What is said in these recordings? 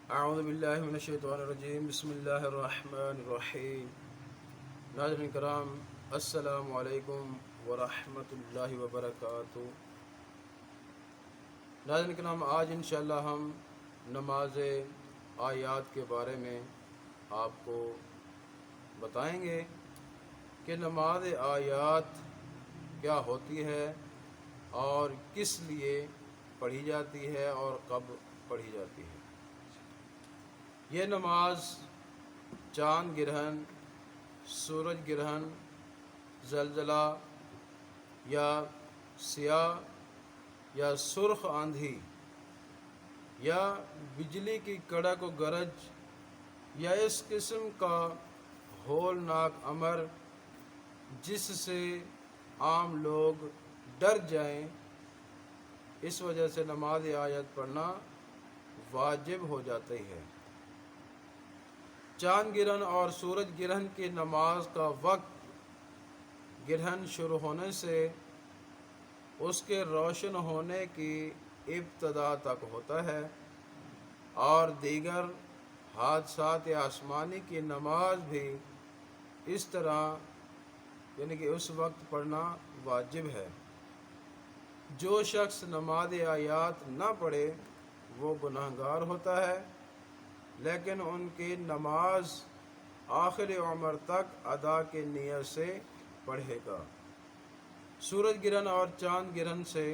اعوذ باللہ من الشیطان الرجیم، بسم اللہ الرحمن الرحیم۔ ناظرین کرام، السلام علیکم ورحمۃ اللہ وبرکاتہ۔ ناظرین کرام، آج انشاءاللہ ہم نماز آیات کے بارے میں آپ کو بتائیں گے کہ نماز آیات کیا ہوتی ہے اور کس لیے پڑھی جاتی ہے اور کب پڑھی جاتی ہے۔ یہ نماز چاند گرہن، سورج گرہن، زلزلہ یا سیاہ یا سرخ آندھی یا بجلی کی کڑک و گرج یا اس قسم کا ہولناک امر جس سے عام لوگ ڈر جائیں، اس وجہ سے نماز آیت پڑھنا واجب ہو جاتی ہے۔ چاند گرہن اور سورج گرہن کی نماز کا وقت گرہن شروع ہونے سے اس کے روشن ہونے کی ابتدا تک ہوتا ہے، اور دیگر حادثات آسمانی کی نماز بھی اس طرح یعنی کہ اس وقت پڑھنا واجب ہے۔ جو شخص نماز آیات نہ پڑھے وہ گناہگار ہوتا ہے، لیکن ان کی نماز آخر عمر تک ادا کی نیت سے پڑھے گا۔ سورج گرہن اور چاند گرہن سے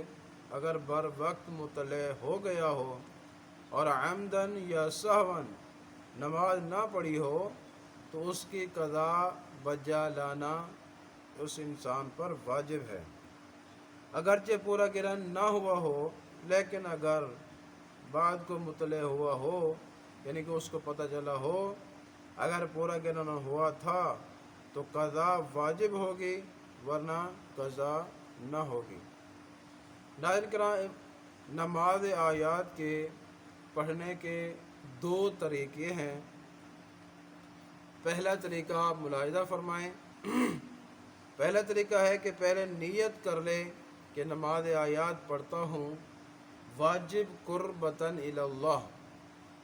اگر بر وقت مطلع ہو گیا ہو اور عمدن یا سہون نماز نہ پڑھی ہو تو اس کی قضا بجا لانا اس انسان پر واجب ہے۔ اگرچہ پورا گرہن نہ ہوا ہو، لیکن اگر بعد کو مطلع ہوا ہو یعنی کہ اس کو پتہ چلا ہو اگر پورا گرہن ہوا تھا تو قضا واجب ہوگی، ورنہ قضا نہ ہوگی۔ ناظرین کرام، نماز آیات کے پڑھنے کے دو طریقے ہیں۔ پہلا طریقہ آپ ملاحظہ فرمائیں۔ پہلا طریقہ ہے کہ پہلے نیت کر لے کہ نماز آیات پڑھتا ہوں واجب قربتاً الی اللہ،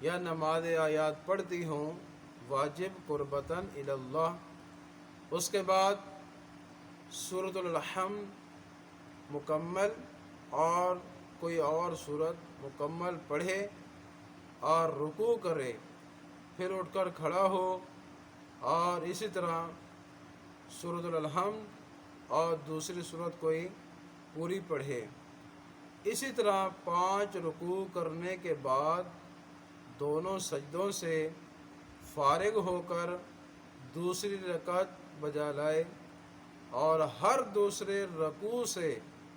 یا نماز آیات پڑھتی ہوں واجب قربتاً الی اللہ۔ اس کے بعد سورۃ الحمد مکمل اور کوئی اور سورت مکمل پڑھے اور رکوع کرے، پھر اٹھ کر کھڑا ہو اور اسی طرح سورۃ الحمد اور دوسری سورت کوئی پوری پڑھے۔ اسی طرح 5 رکوع کرنے کے بعد دونوں سجدوں سے فارغ ہو کر دوسری رکعت بجا لائے اور ہر دوسرے رکوع سے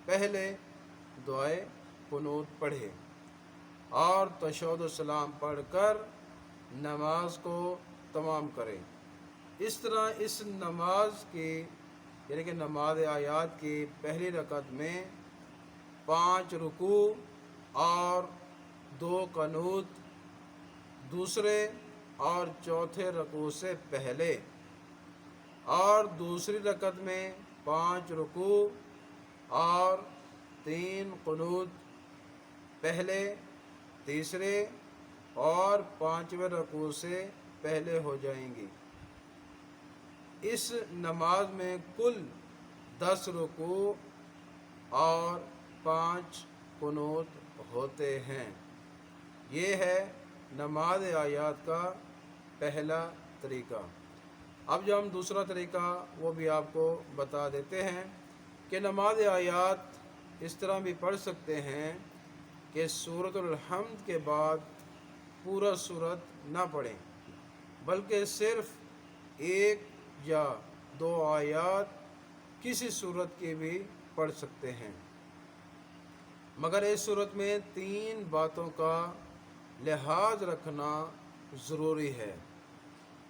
پہلے دعائے قنوت پڑھے اور تشہد و سلام پڑھ کر نماز کو تمام کرے۔ اس طرح اس نماز کی یعنی کہ نماز آیات کی پہلی رکعت میں 5 رکوع اور 2 قنوت، دوسرے اور چوتھے رکوع سے پہلے، اور دوسری رکعت میں 5 رکوع اور 3 قنوت پہلے، تیسرے اور 5ویں رکوع سے پہلے ہو جائیں گی۔ اس نماز میں کل 10 رکوع اور 5 قنوت ہوتے ہیں۔ یہ ہے نماز آیات کا پہلا طریقہ۔ اب جو ہم دوسرا طریقہ وہ بھی آپ کو بتا دیتے ہیں کہ نماز آیات اس طرح بھی پڑھ سکتے ہیں کہ سورۃ الحمد کے بعد پورا سورت نہ پڑھیں، بلکہ صرف 1 یا 2 آیات کسی سورت کی بھی پڑھ سکتے ہیں، مگر اس صورت میں 3 باتوں کا لحاظ رکھنا ضروری ہے۔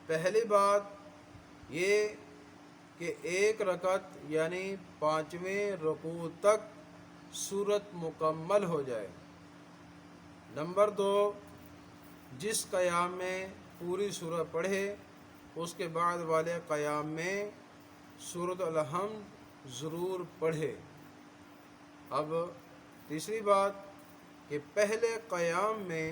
پہلی بات یہ کہ 1 رکعت یعنی 5ویں رکوع تک سورت مکمل ہو جائے۔ نمبر 2، جس قیام میں پوری سورت پڑھے اس کے بعد والے قیام میں سورۃ الحمد ضرور پڑھے۔ اب تیسری بات کہ پہلے قیام میں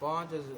5